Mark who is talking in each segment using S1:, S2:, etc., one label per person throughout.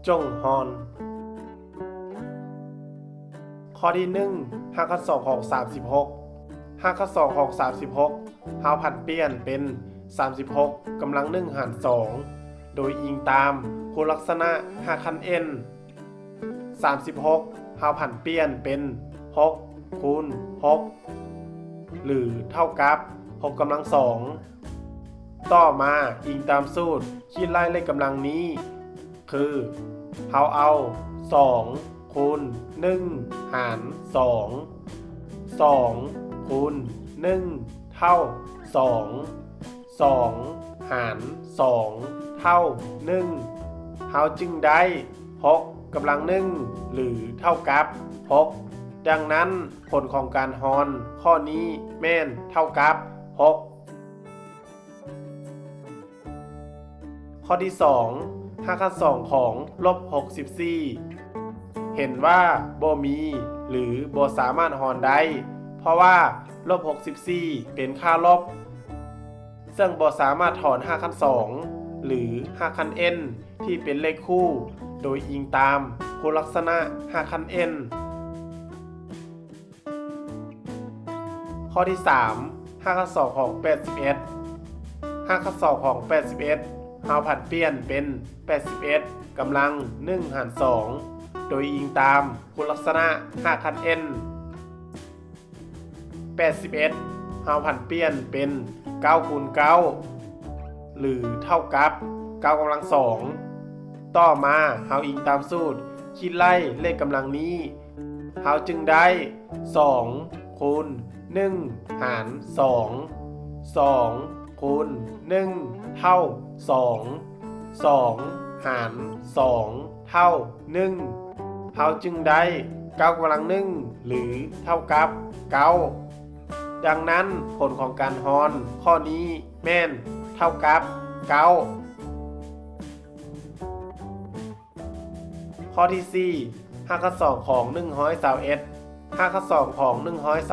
S1: จงฮอนข้อที่1 5 คัด2ของ36 5 คัด2ของ36เฮาผันเปลี่ยนเป็น36กำลัง1หาร2โดยอิงตามคุณลักษณะ5คัน n 36เฮาผันเปลี่ยนเป็น6คูณ6หรือเท่ากับ6กำลัง2ต่อมาอิงตามสูตรคิดไล่เลขกำลังนี้คือเฮาเอา2คูณ1หาร2 2คูณ1เท่า2 2หาร2เท่า1เฮาจึงได้6กำลัง1หรือเท่ากับ6ดังนั้นผลของการฮอนข้อนี้แม่นเท่ากับ6ข้อที่2 5 คัด2ของ-64เห็นว่าบ่มีหรือบ่สามารถฮอนได้เพราะว่า-64เป็นค่าลบซึ่งบ่สามารถถอน5คัน2หรือ5คัน n ที่เป็นเลขคู่โดยอิงตามคุณลักษณะ5คัน n ข้อที่3 5 คัด2ของ81 5 คัด2ของ81เฮาผันเปลี่ยนเป็น81กำลัง1หาร2โดยอิงตามคุณลักษณะ5คัน n 81เฮาผันเปลี่ยนเป็น9คูณ9หรือเท่ากับ9กำลัง2ต่อมาเฮาอิงตามสูตรคิดไล่เลขกำลังนี้เฮาจึงได้2คูณ1หาร2 2คูณ1เท่า2 2หาร2เท่า1เฮาจึงได้9กำลัง1หรือเท่ากับ9ดังนั้นผลของการฮอนข้อนี้แม่นเท่ากับ9ข้อที่4 5 คัด2ของ121 5 คัด2ของ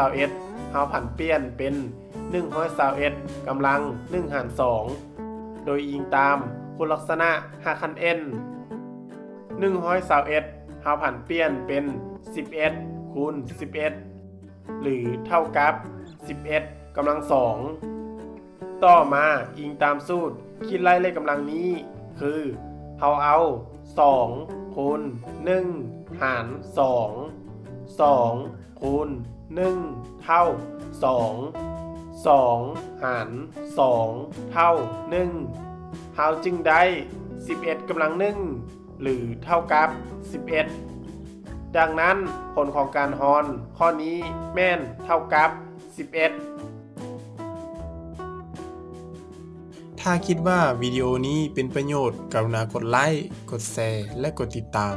S1: 121เฮาผันเปลี่ยนเป็น121กำลัง1หาร2โดยอิงตามคุณลักษณะ5คัน n 121เฮาผันเปลี่ยนเป็น11คูณ11หรือเท่ากับ11กำลัง2ต่อมาอิงตามสูตรคิดไล่เลขกำลังนี้คือเฮาเอา2คูณ1หาร2 2คูณ1เท่า2 2หาร2เท่า1เฮาจึงได้11กำลัง1หรือเท่ากับ11ดังนั้นผลของการฮอนข้อนี้แม่นเท่ากับ11
S2: ถ้าคิดว่าวิดีโอนี้เป็นประโยชน์กรุณากดไลค์ กดแชร์ และกดติดตาม